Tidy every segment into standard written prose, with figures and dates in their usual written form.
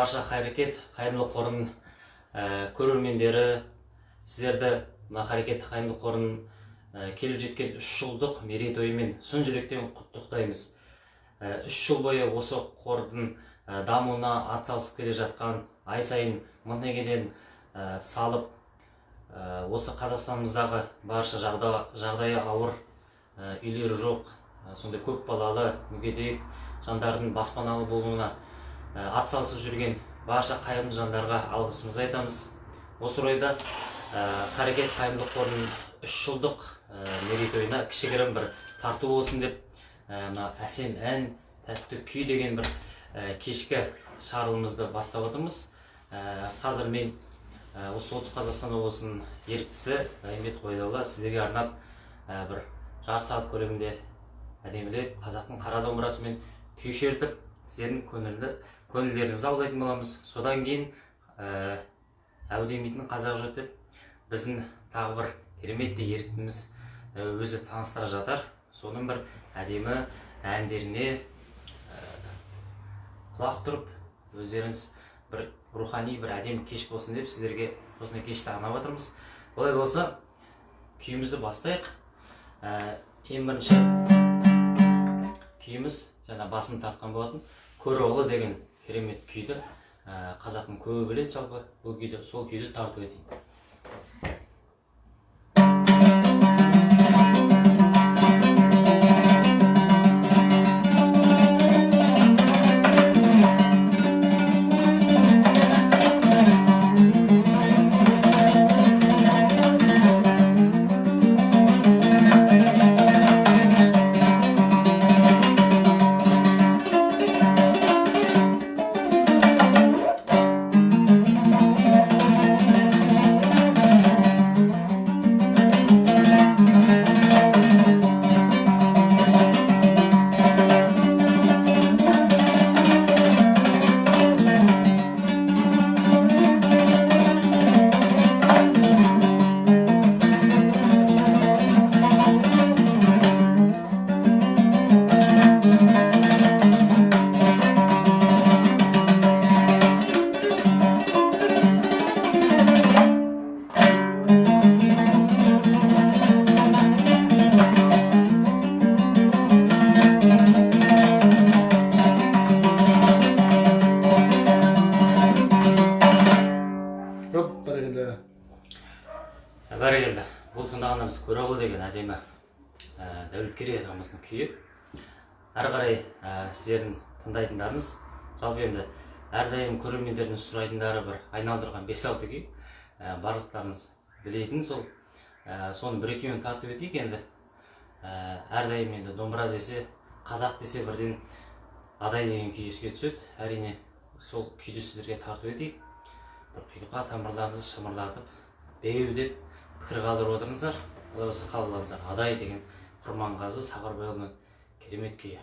барша Харекет қайырымдылық қорының көрермендері, сіздерді мына Харекет қайырымдылық қорының келіп жеткен 3 жылдық мерейтойымен шын жүректен құттықтаймыз. 3 жыл бойы осы қордың дамуына атсалысып келе жатқан, ай сайын мың теңгеден салып, осы Қазақстанымыздағы барша жағдайы ауыр, үйлері жоқ, сондай көп балалы, мүгедек жандардың баспаналы болуына атсалысып жүрген барша қайырымды жандарға алғысымызды айтамыз. Осы орайда Харекет қайырымдылық қорының 3 жылдық мерейтойына кішігірім бір тарту болсын деп, әсем ән, тәтті күй деген бір кешкі шарылымызды бастап отырмыз. Қазір мен осы солтүстік Қазақстан облысының еріктісі Аймет Қойдалы сіздерге арнап бір жарты сағат көлемінде әдемілеп қазақтың қара домбырасымен күй шертіп, сіздердің көңілдеріңізді аулайтын боламыз. Содан кейін әу демейтін қазақ жоқ деп біздің тағы бір кереметті еріктіміз өзі таныстыра жатар. Соның бір әдемі әндеріне құлақ тұрып, өздеріңіз бір рухани, бір әдемі кеш болсын деп сіздерге осындай кешті арнап отырмыз. Олай болса, күйімізді бастайық. Ең бірінші күйіміз жаңа басын тартқан болатын Көроғлы деген керемет күйді қазақтың көбі біледі жалпы. Бұл күйді, сол күйді тарту етейін. Бәрекелді. Бұл тыңдағанымыз Көроғлы деген әдемі Дәулеткерей ағамыздың күйі. Әрі қарай сіздердің тыңдайтындарыңыз, жалпы енді әрдайым көрермендердің сұрайтындары бір айналдырған 5-6 күй. Барлықтарыңыз білетін сол. Соны бір-екеуін тартып өтейік енді. Әрдайым енді домбыра десе, қазақ десе бірден Адай деген күй еске түседі. Әрине сол күйді сіздерге тартып өтейік. Бір құйқа тамырларыңызды шымырлатып, беу деп пікір қалдырып отырыңыздар. Олай болса қалдыңыздар. Адай деген Құрманғазы Сағырбайұлының керемет күйі.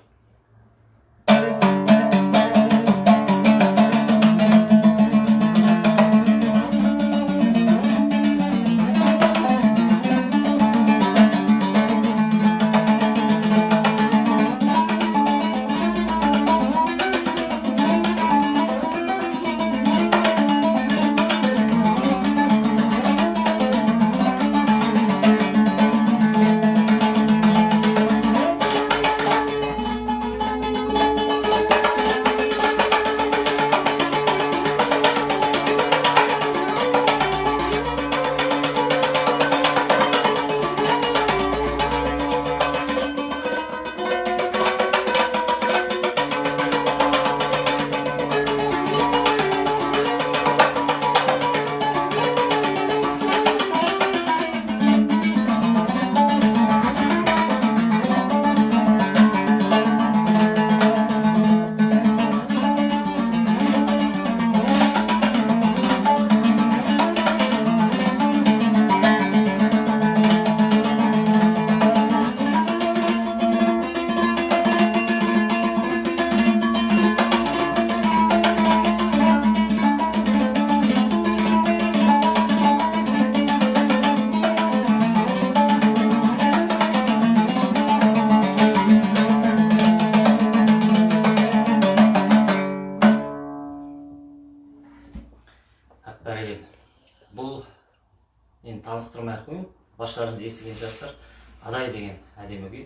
баршаларыңыз естіген шығарсыздар. Адай деген әдемі күй.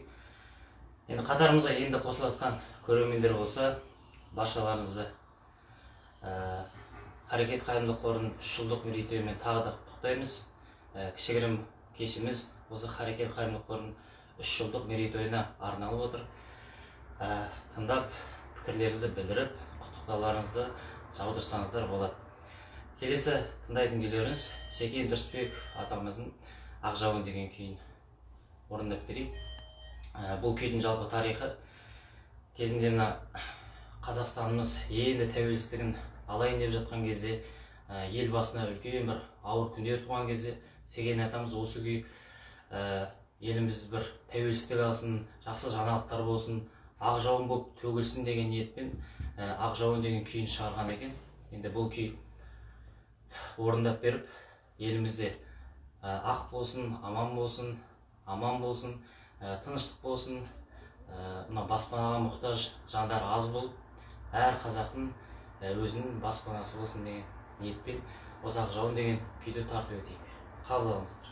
Енді қатарымызға енді қосылып жатқан көрермендер болса, баршаларыңызды Қарекет қайырымдылық қорының 3 жылдық мерейтойымен тағы да құттықтаймыз. Кішігірім кешіміз осы Қарекет қайырымдылық қорының 3 жылдық мерейтойына арналып отыр. Тыңдап, пікірлеріңізді білдіріп, құттықтауларыңызды жаудырсаңыздар болады. Келесі тыңдайтын күйлеріңіз Секен Дұрысбек атамыздың Ақ жауын деген күйін орындап берейік. Бұл күйдің жалпы тарихы кезінде мына Қазақстанымыз енді тәуелсіздігін алайын деп жатқан кезде, ел басына үлкен бір ауыр күндер туған кезде Сеген атамыз осы күй еліміз бір тәуелсіздік алсын, жақсы жаңалықтар болсын, ақ жауын болып төгілсін деген ниетпен Ақ жауын деген күйін шығарған екен. Енді бұл күй орындап беріп, елімізде ақ болсын, аман болсын, тыныштық болсын, баспанаға мұқтаж жандар аз болып, әр қазақтың өзінің баспанасы болсын деген ниетпен осы Ақ жауын деген күйді тартып өтейік. Қабыл алыңыздар.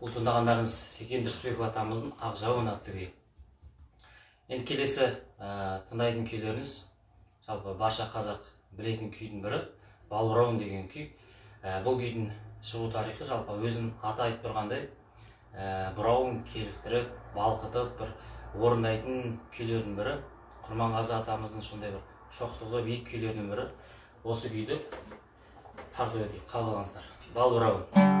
Бұл тыңдағандарыңыз Секен Дұрысбек атамыздың Ақ жауын атты күйі. Енді келесі тыңдайтын күйлеріңіз жалпы барша қазақ білетін күйдің бірі Балбырауын деген күй. Бұл күйдің шығу тарихы жалпы өзінің аты айтып тұрғандай бұрауын келіктіріп, балқытып бір орындайтын күйлердің бірі. Құрманғазы атамыздың сондай бір шоқтығы биік күйлердің бірі. Осы күйді тартып өтейік. Қабыл алыңыздар. Балбырауын.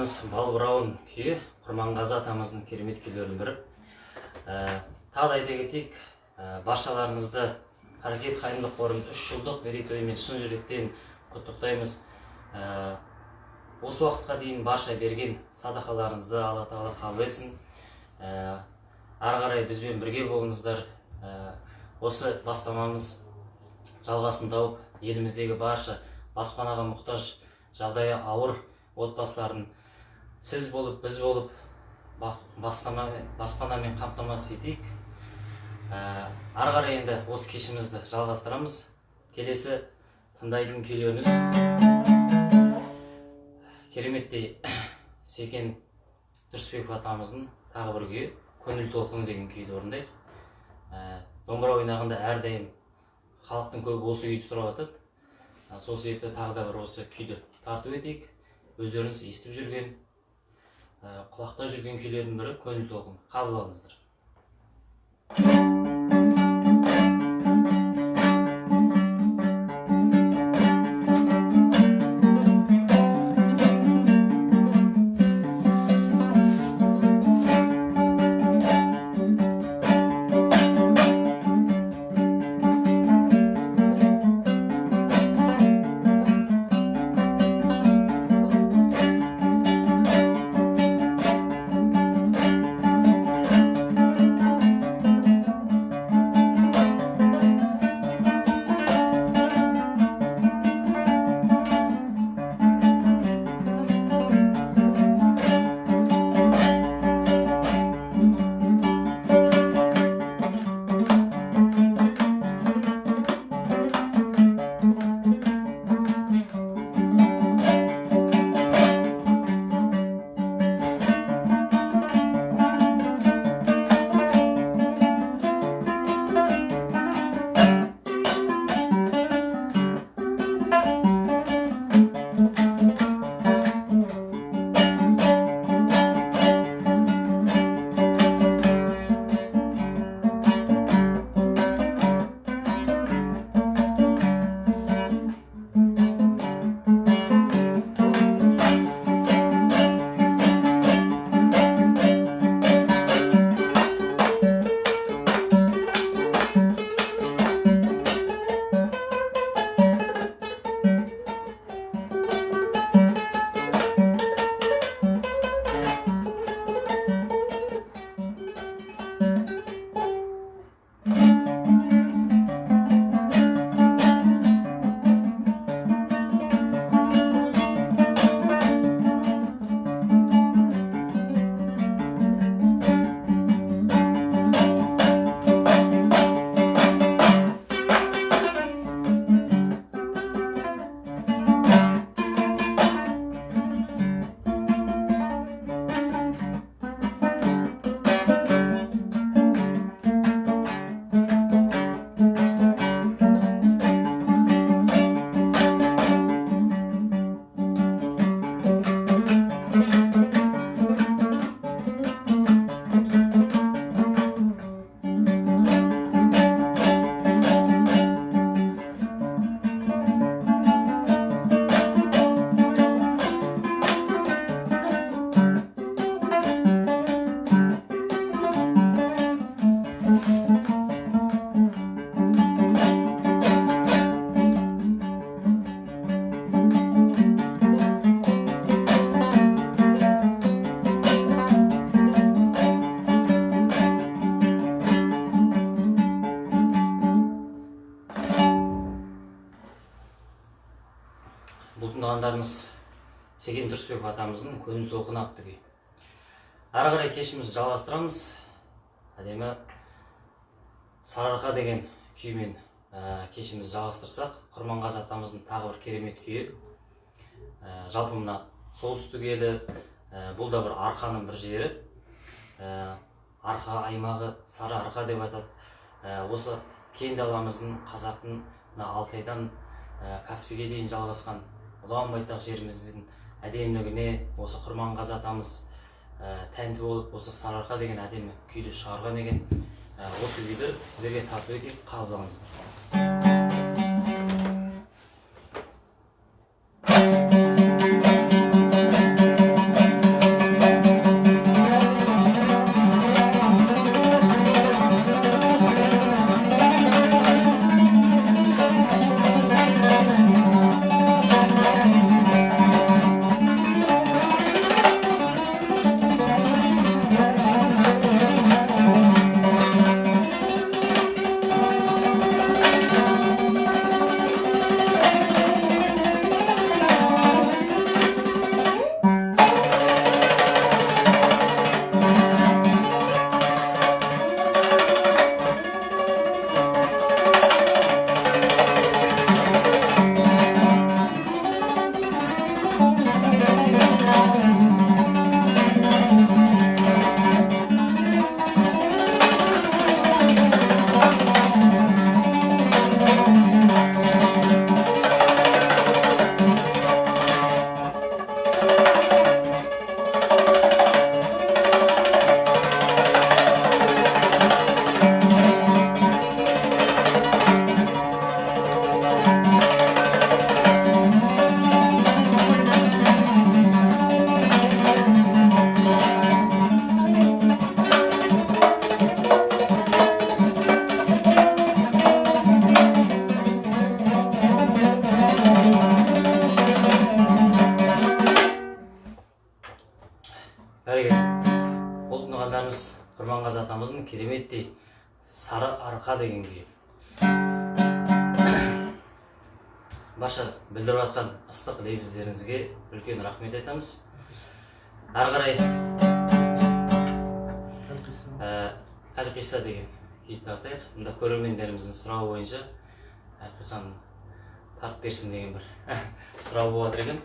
тыңдағандарыңыз Балбырауын күйі Құрманғазы атамыздың керемет күйлерінің бірі. Тағы да айта кетейік, баршаларыңызды Қарекет қайырымдылық қорының 3 жылдық мерейтойымен шын жүректен құттықтаймыз. Осы уақытқа дейін барша берген садақаларыңызды Алла Тағала қабыл етсін. Ары қарай бізбен бірге болыңыздар. Осы бастамамыз жалғасын тауып, еліміздегі барша баспанаға мұқтаж, жағдайы ауыр отбасыларын сіз болып, біз болып баспанамен қамтамасыз етейік. Ары қарай енді осы кешімізді жалғастырамыз. Келесі тыңдайтын күйлеріңіз кереметтей Секен Дүрісбеков атамыздың тағы бір күйі Көңіл толқыны деген күйді орындайық. Домбыра ойнағанда әрдайым халықтың көбі осы күйді сұрап жатады. Сол себепті тағы да бір осы күйді тарту етейік. Өздеріңіз естіп жүрген, құлақта жүрген күйлердің бірі Көңіл толқыны. Қабыл алыңыздар. Бұл тыңдағандарыңыз Секен Дүрісбеков атамыздың Көңіл толқыны атты күй. Ары қарай кешімізді жалғастырамыз. Әдемі Сарыарқа деген күймен кешімізді жалғастырсақ, Құрманғазы атамыздың тағы бір керемет күйі. Жалпы мына солтүстік елі, бұл да бір арқаның бір жері. Арқа аймағы Сарыарқа деп атады. Осы кең даламыздың, қазақтың Алтайдан Каспийге дейін жалғасқан ұлан байтақ жеріміздің әдемілігіне осы Құрманғазы атамыз тәнті болып, осы Сарыарқа деген әдемі күйді шығарған екен. Осы күйді сіздерге тарту етейік, қабылдаңыздар. болсын, кереметтей Сары арқа деген күй. Баша білдіріп жатқан ыстық лебіздеріңізге үлкен рахмет айтамыз. Ары қарай Әлқисса деген күй тартайық. Мұнда көрермендеріміздің сұрауы бойынша Әлқиссаны тартып берсін деген бір сұрау болып жатыр екен.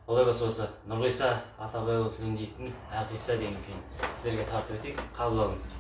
Олай болса осы Нұрғиса Атабайұлы Тілендиевтің Әлқисса деген күйін сіздерге тартып өтейік. Қабыл алыңыздар.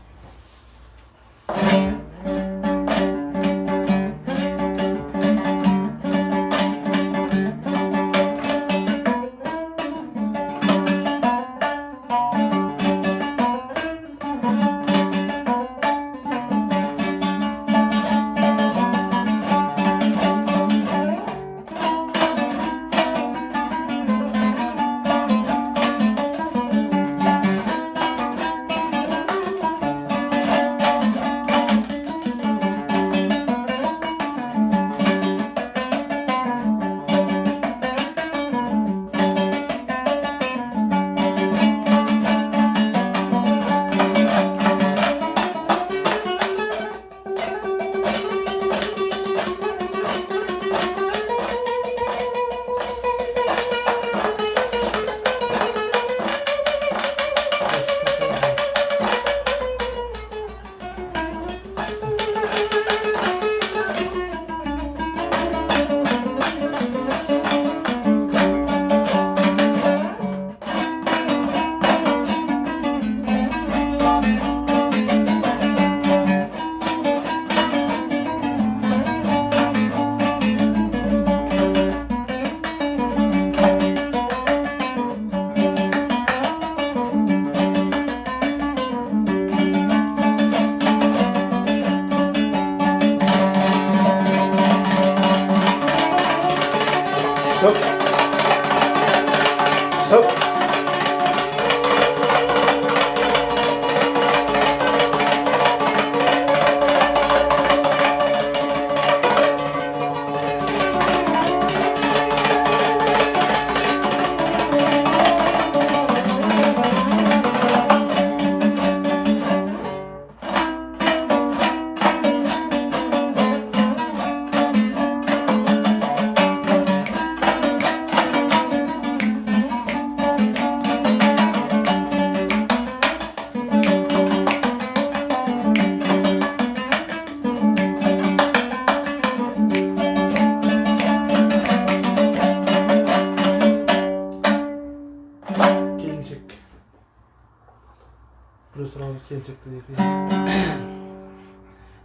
Stop. Stop.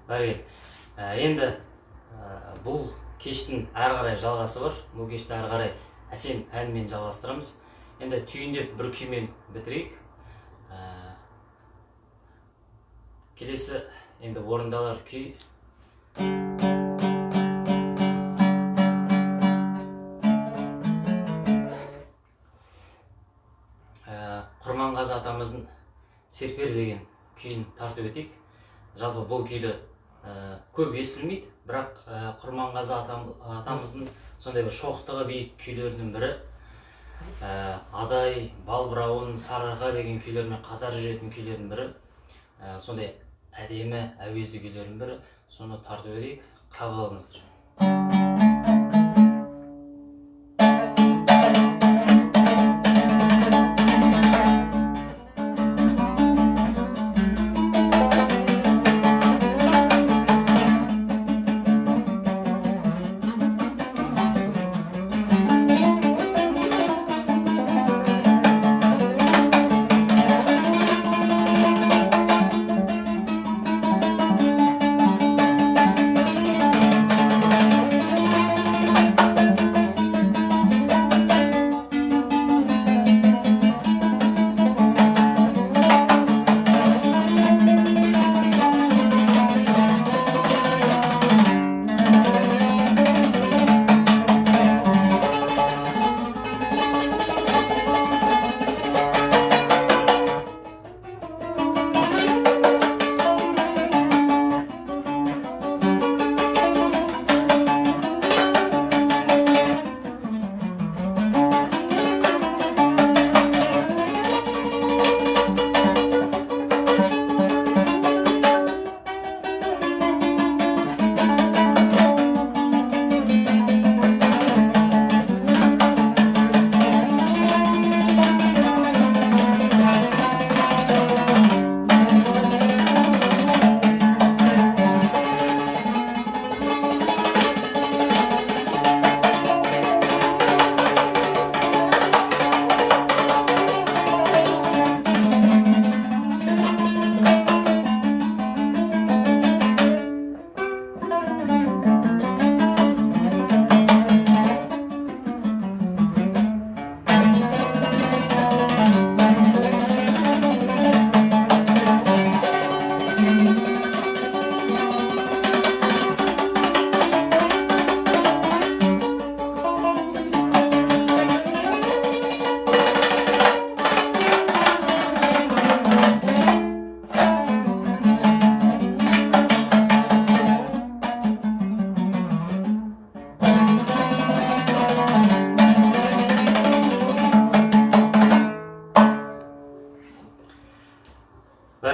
Бәрекелді. Енді бұл кештің әрі қарай жалғасы бар. Бұл кешті әрі қарай әсем әнмен жалғастырамыз. Енді түйіндеп бір күймен бітірейік. Келесі енді орындалар күй. Құрманғазы атамыздың Серпер деген күйін тартып өтейік. Жалпы бұл күйді көп естілмейді, бірақ Құрманғазы атамыздың сондай бір шоқтығы биік күйлерінің бірі. Адай, Балбырауын, Сарыарқа деген күйлермен қатар жүретін күйлердің бірі. Сондай әдемі әуезді күйлердің бірі. Соны тартып өтейік. Қабыл алыңыздар.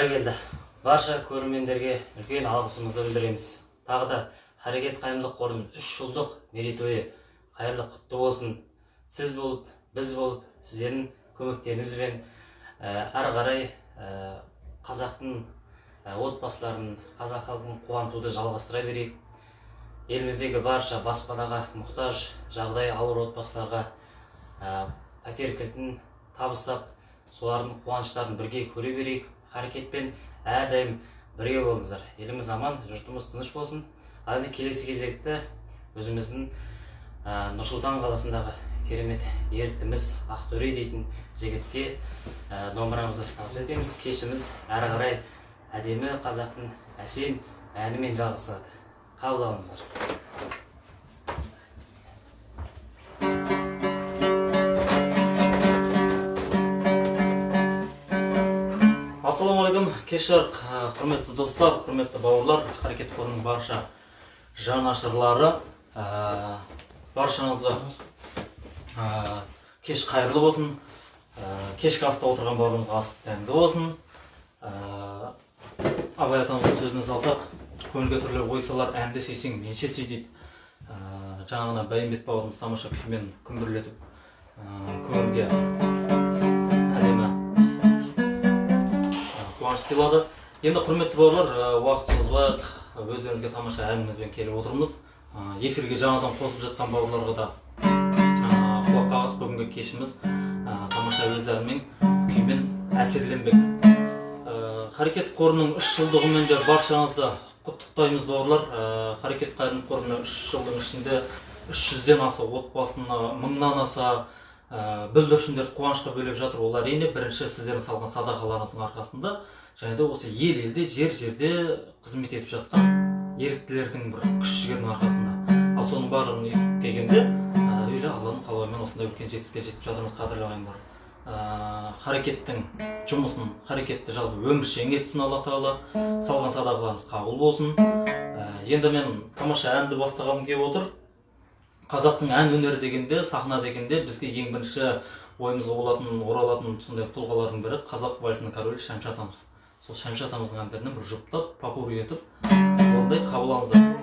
Бәрекелді. Барша көрермендерге үлкен алғысымызды білдіреміз. Тағы да Харекет қайырымдылық қорының 3 жылдық мерейтойы қайырлы құтты болсын. Сіз болып, біз болып, сіздердің көмектеріңізбен әрі қарай қазақтың отбасыларын, қазақ халқын қуантуды жалғастыра берейік. Еліміздегі барша баспанаға мұқтаж, жағдайы ауыр отбасыларға пәтер кілтін табыстап, солардың қуаныштарын бірге көре берейік. Харекетпен әрдайым бірге болыңыздар. Еліміз аман, жұртымыз тыныш болсын. Енді келесі кезекті өзіміздің Нұр-Сұлтан қаласындағы керемет еріктіміз Ақтөре дейтін жігітке домбырамызды табыс етеміз. Кешіміз әрі қарай әдемі қазақтың әсем әнімен жалғасады. Қабыл алыңыздар. Ассалаумағалейкум, кеш жарық, құрметті достар, құрметті бауырлар, Харекет қорының барша жанашырлары, баршаңызға кеш қайырлы болсын, кешкі аста отырған бауырымызға ас дәмді болсын. Абай атамыздың сөзіне салсақ, көңілге түрлі ой салар, әнді сүйсең менше сүй дейді. Жаңағына Бәйімбет бауырымыз тамаша күймен күмбірлетіп, көңілге әдемі қуаныш сыйлады. Енді құрметті бауырлар, уақыт созбайық, өздеріңізге тамаша әнімізбен келіп отырмыз. Эфирге жаңадан қосылып жатқан бауырларға да құлақ қағыз. Бүгінгі кешіміз тамаша өздерімен күймен әсерленбек. Харекет қорының 3 жылдығымен де баршаңызды құттықтаймыз бауырлар. Харекет қорының 3 жылдың ішінде 300-ден аса отбасына, 1000-нан аса бүлдіршіндер қуанышқа бөлеп жатыр. Ол әрине бірінші сіздердің салған садақаларыңыздың арқасында, және де осы ел-елде, жер-жерде қызмет етіп жатқан еріктілердің бір күш-жігерінің арқасында. Ал соның барлығын келгенде, өйлі Алланың қалауымен осындай үлкен жетістікке жетіп жатырмыз, қадірлі ағайындар. Харекеттің жұмысын, харекетті жалпы өміршең етсін Алла Тағала, салған садақаларыңыз қабыл болсын. Енді мен тамаша әнді бастағым келіп отыр. Қазақтың ән өнері дегенде, сахна дегенде бізге ең бірінші ойымызға оралатын сондай тұлғалардың бірі қазақ вальсінің королі Шәмші атамыз. Сол Шәмші атамыздың әндерінен бір жұптап, попурри етіп, орындай қабыл алыңыздар.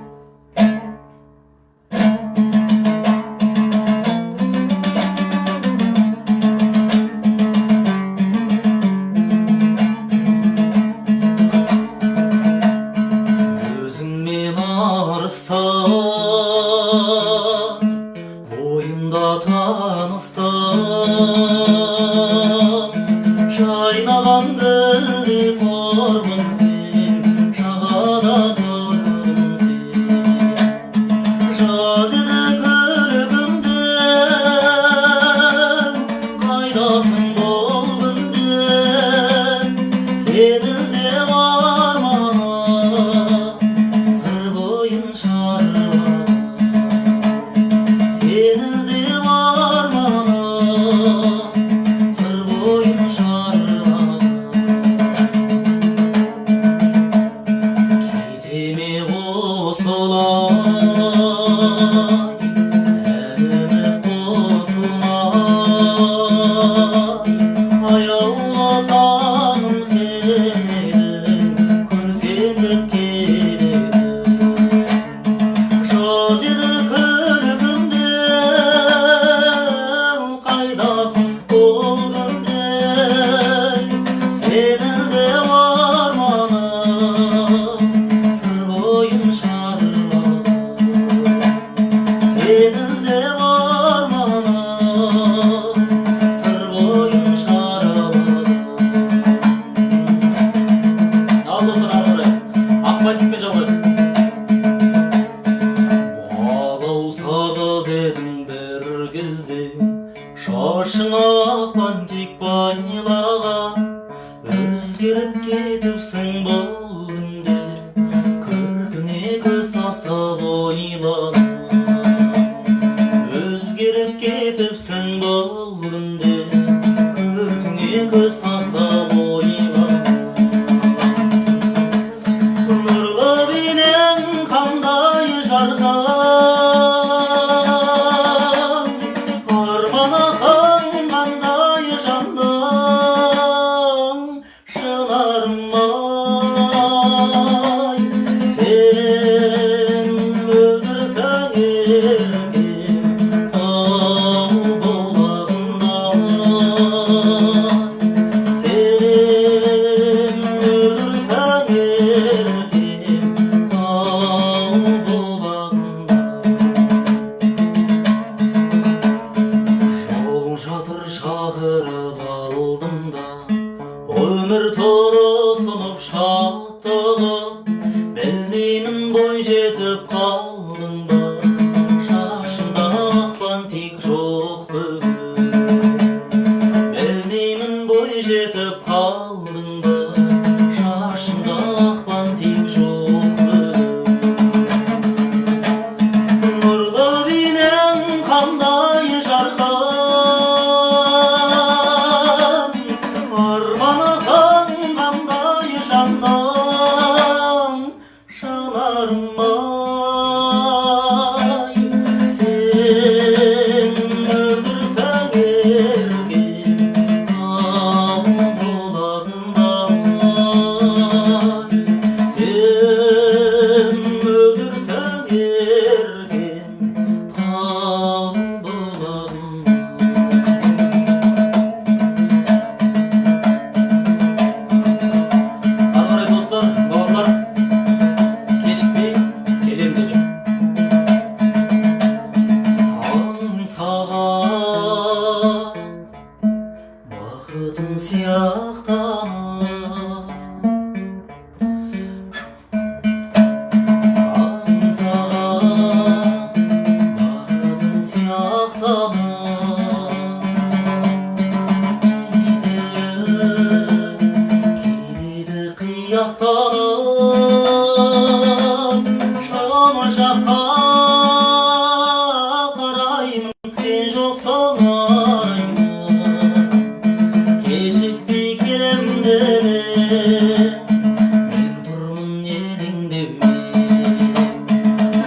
Armana sangan еркем тау болағында сен өлтірсең еркем тау болағында жолың жатыр шақырып алдым да өмір торысынып шаттығым білмеймін бой жетіп қалдың ба шашыңда ақпан тек жоқ бүгін білмеймін бой жетіп қалдың ба шашыңда ақпан тек жоқ бүгін нұрлы бейнең қандай жарқын арманасың қандай жанның жанарым ай сен өлтірсең еркем тау болағында сен өлтірсең еркем тау болағында ары қарай достар, бауырлар, кешікпей келем делем. Аңсаған бақытың сияқтанып аңсаған бақытың сияқтанып кейде қияқтанып жаны жаққа қараймын сен жоқсың араймын кешікпей келем деме мен тұрмын елеңдеумен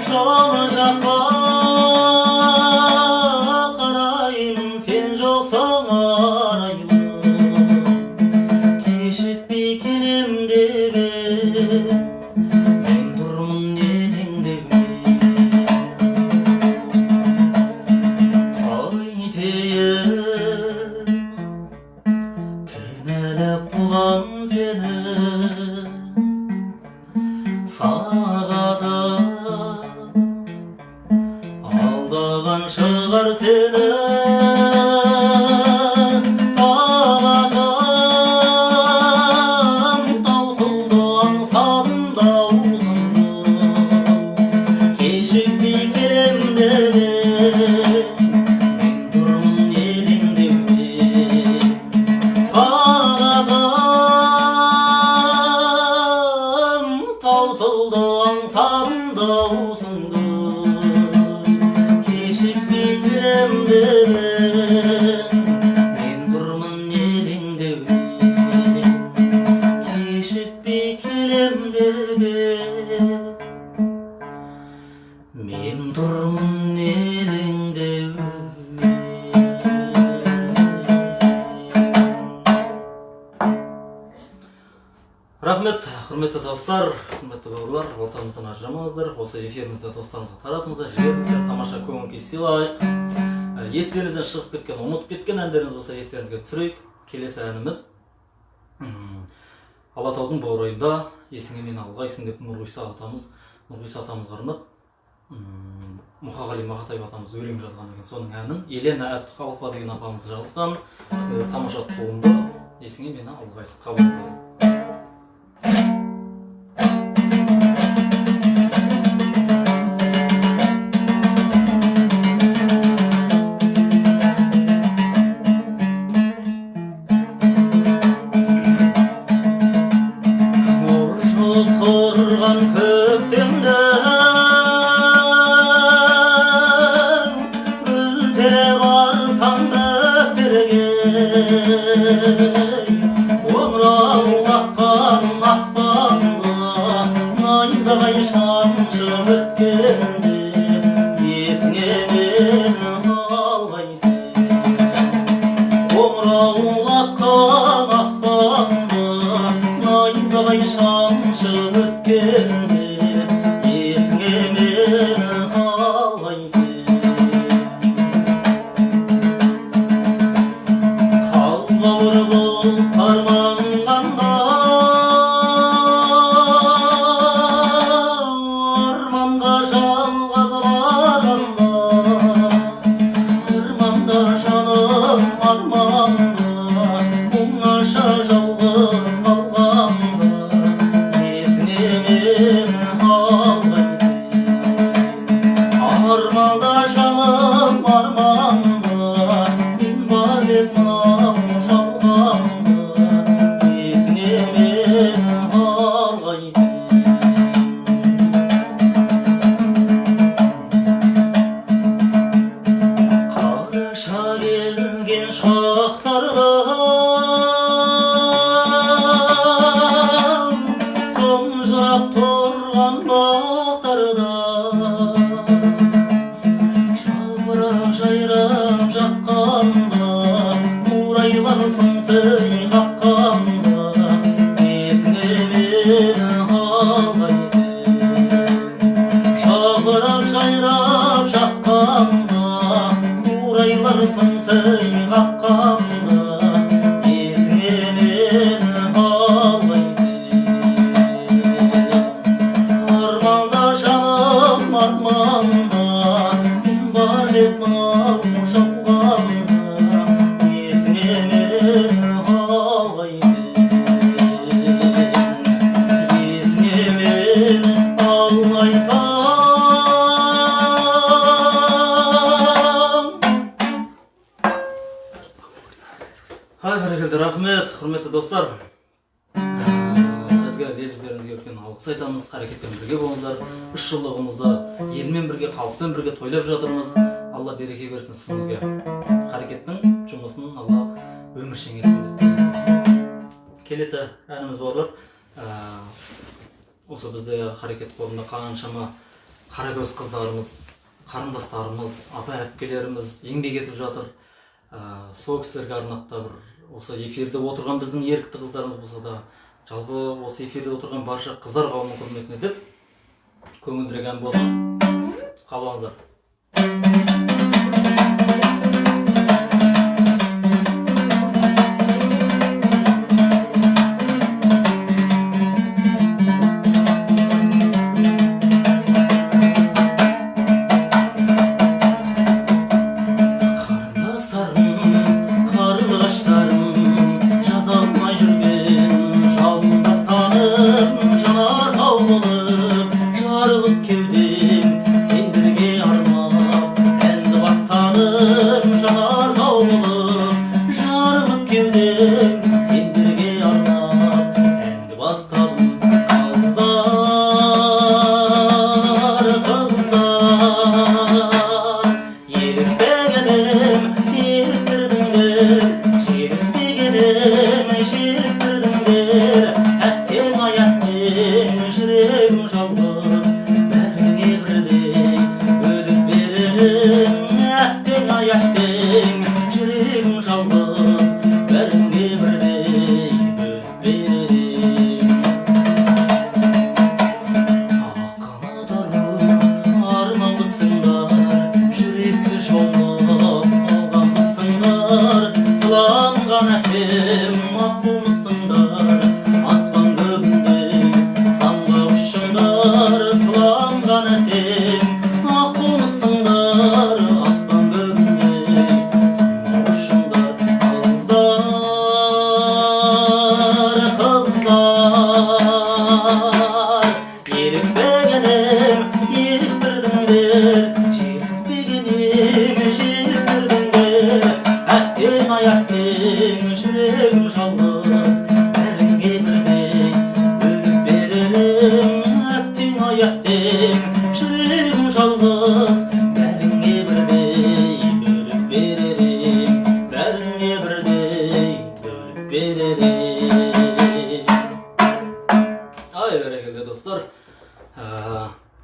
жаны жаққа қараймын сен жоқсың араймын кешікпей келем деме мен тұрмын елеңдеумен қайтейін кінәлап бұған сені сағатым алдаған шығар сені тағатым таусылды аңсадым даусыңды кешікпей келем деме мен тұрмын елеңдеумен тағатым таусылды аңсадым даусыңды кешікпей келем деме мен тұрмын елеңдеумен кешікпей келем деме мен тұрмын елеңдеумен рахмет, құрметті достар, құрметті бауырлар, ортамыздан ажырамаңыздар. Осы эфирімізді достарыңызға таратыңыздар, жіберіңіздер, тамаша көңіл күй сыйлайық. Естеріңізден шығып кеткен, ұмытып кеткен әндеріңіз болса естеріңізге түсірейік. Келесі әніміз Алатаудың баурайында есіңе мені алғайсың деп Нұрғиса атамызға арнап Мұқағали Мақатаев атамыз өлең жазған екен. Соның әнін Елена Әбдіхалықова деген апамыз жазған тамаша туынды есіңе мені алғайсың. Қабылдаңыздар. тұрған көктемде гүл тере барсаң бөктерге қоңырауға арманда жаным арманда мен бар деп мынау жалғанда есіңе мені алғайсың. Қараша келген шақтарда тұнжырап тұрған бақтарда жапырақ жайрап жатқанда қурайларсың сый қаққанда есіңе мені алғайсың. жапырақ жайрап жатқанда қурайларсың сый қаққанда есіңе мені алғайсың. арманда жаным арманда мен бар деп мынау жалғанда есіңе мені алғайсың. есіңе мені алғайсың. Бәрекелді, рахмет, құрметті достар. Ізгі лебіздеріңізге үлкен алғыс айтамыз. Харекетпен бірге болыңыздар. 3 жылдығымызда елмен бірге, халықпен бірге тойлап жатырмыз. Алла береке берсін сізге. Харекеттің жұмысын Алла өміршең етсін деп тілеймін. Келесі әніміз бауырлар. Осы бізде харекет қорында қаншама қарагөз қыздарымыз, қарындастарымыз, апа әпкелеріміз еңбек етіп жатыр. Сол кісілерге арнап та бір осы эфирде отырған біздің ерікті қыздарымыз болса да, жалпы осы эфирде отырған барша қыздар қауымының құрметіне деп көңілдірек ән болсын. Қабылдаңыздар.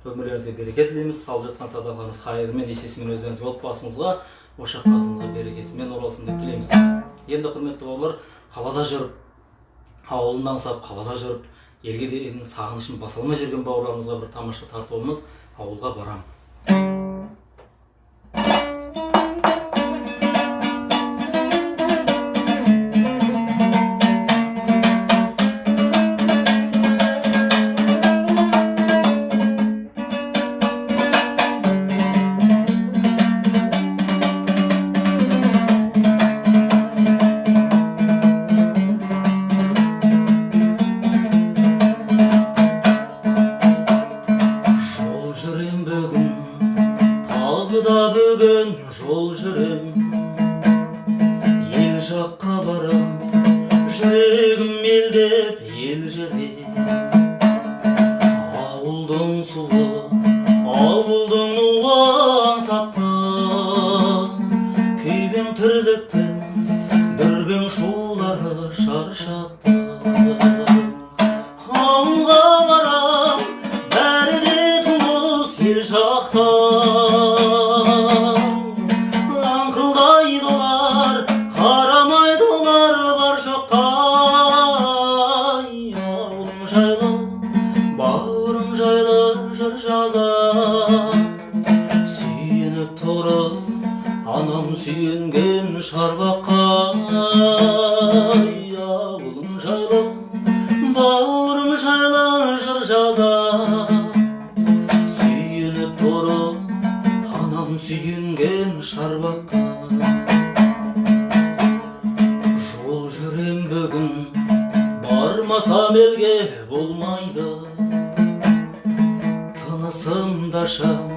Өмірлеріңізге береке тілейміз. Салып жатқан садақаңыз хайырымен, есесімен өздеріңізге, отбасыңызға, ошақ басыңызға берекесімен оралсын деп тілейміз. Енді құрметті бауырлар, қалада жүріп, ауылын аңсап, қалада жүріп, елге деген сағынышын баса алмай жүрген бауырларымызға бір тамаша тартуымыз ауылға барам. тағы да бүгін жол жүрем, ел жаққа барам, жүрегім елдеп елжіреп. Ауылдың суы, ауылдың нуы аңсапты, күйбең тірліктің дүрбең шулары шаршатты. Ауылға барам, бәрі де туыс ел жақта, аңқылдайды олар, қарамайды олар бар жоққа. Ауылым жайлы, бауырым жайлы жыр жазам, сүйеніп тұрып анам сүйенген шарбаққа. Ауылым жайлы, бауырым жайлы жыр жазам, сүйеніп тұрып анам сүйенген шарбаққа. Жол жүрем бүгін, бармасам елге болмайды, тынысымда шам,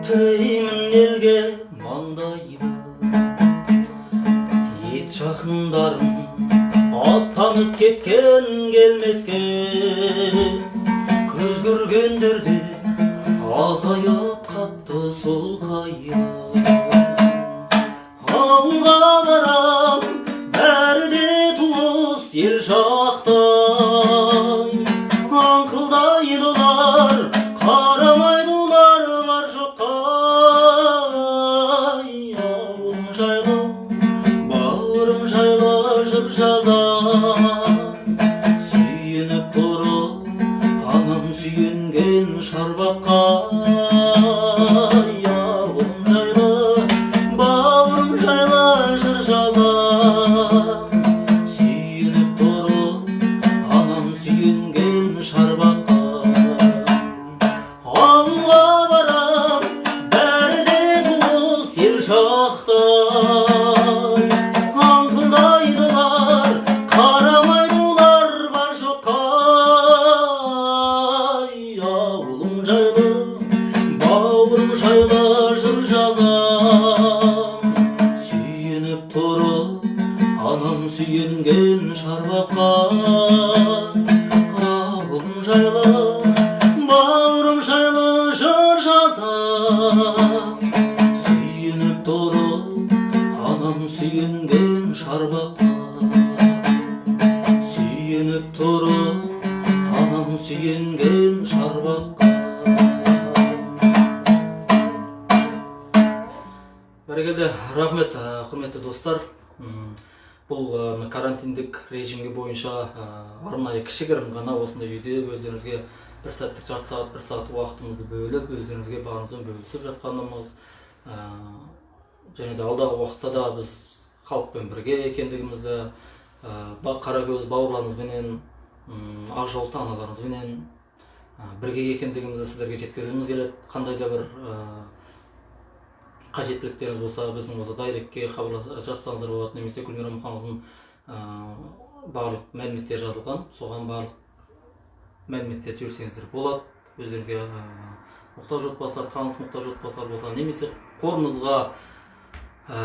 тіреймін елге маңдайды. Ет жақындарым аттанып кеткен келмеске, көз көргендерде азайып қапты сол қайыр. Ауылға барам, бәрі де туыс ел жақтай, аңқылдайды олар, қарамайды олар бар жоққа. Ауылым жайлы, бауырым жайлы жыр жазам, сүйеніп тұрып анам сүйенген шарбаққа. Ауылым жайлы, бауырым жайлы жыр жазам, сүйеніп тұрып анам сүйенген шарбаққа. Ауылға барам, бәрі де туыс ел жақтай, аңқылдайды олар, қарамайды олар бар жоққа. Ауылым жайлы, бауырым жайлы жыр жазам, сүйеніп тұрып анам сүйенген шарбаққа. Ауылым жайлы, бауырым жайлы жыр жазам, сүйеніп тұрып анам сүйенген шарбаққа. Сүйеніп тұрып анам сүйенген шарбаққа. Бәрекелді, рахмет, құрметті достар. Бұл карантиндік режимге бойынша арнайы кішігірім ғана осындай үйде өздеріңізге бір сәттік жарты сағат, бір сағат уақытымызды бөліп, өздеріңізге барымызбен бөлісіп жатқанымыз, және де алдағы уақытта да біз халықпен бірге екендігімізді, қаракөз бауырларымызбенен, ақ жолты аналарымызбенен бірге екендігімізді сіздерге жеткізгіміз келеді. Қандай да бір қажеттіліктеріңіз болса, біздің осы дайректке жазсаңыздар болады, немесе Гүлмира Мұханқызының барлық мәліметтер жазылған, соған барлық мәліметтер жіберсеңіздер болады. Өздеріңізге мұқтаж отбасылар, таныс мұқтаж отбасылар болса, немесе қорымызға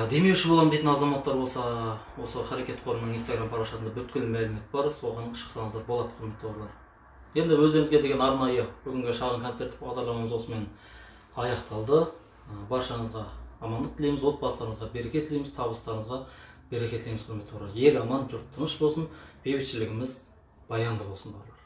демеуші болам дейтін азаматтар болса, осы Харекет қорының Instagram парақшасында бүткіл мәлімет бар, соған шықсаңыздар болады, құрметті бауырлар. Енді өздеріңізге деген арнайы бүгінгі шағын концерттік бағдарламамыз осымен аяқталды. Баршаңызға амандық тілейміз, отбасыларыңызға береке тілейміз, табыстарыңызға береке тілейміз, құрметті бауырлар. Ел аман, жұрт тыныш болсын, бейбітшілігіміз баянды болсын, бауырлар.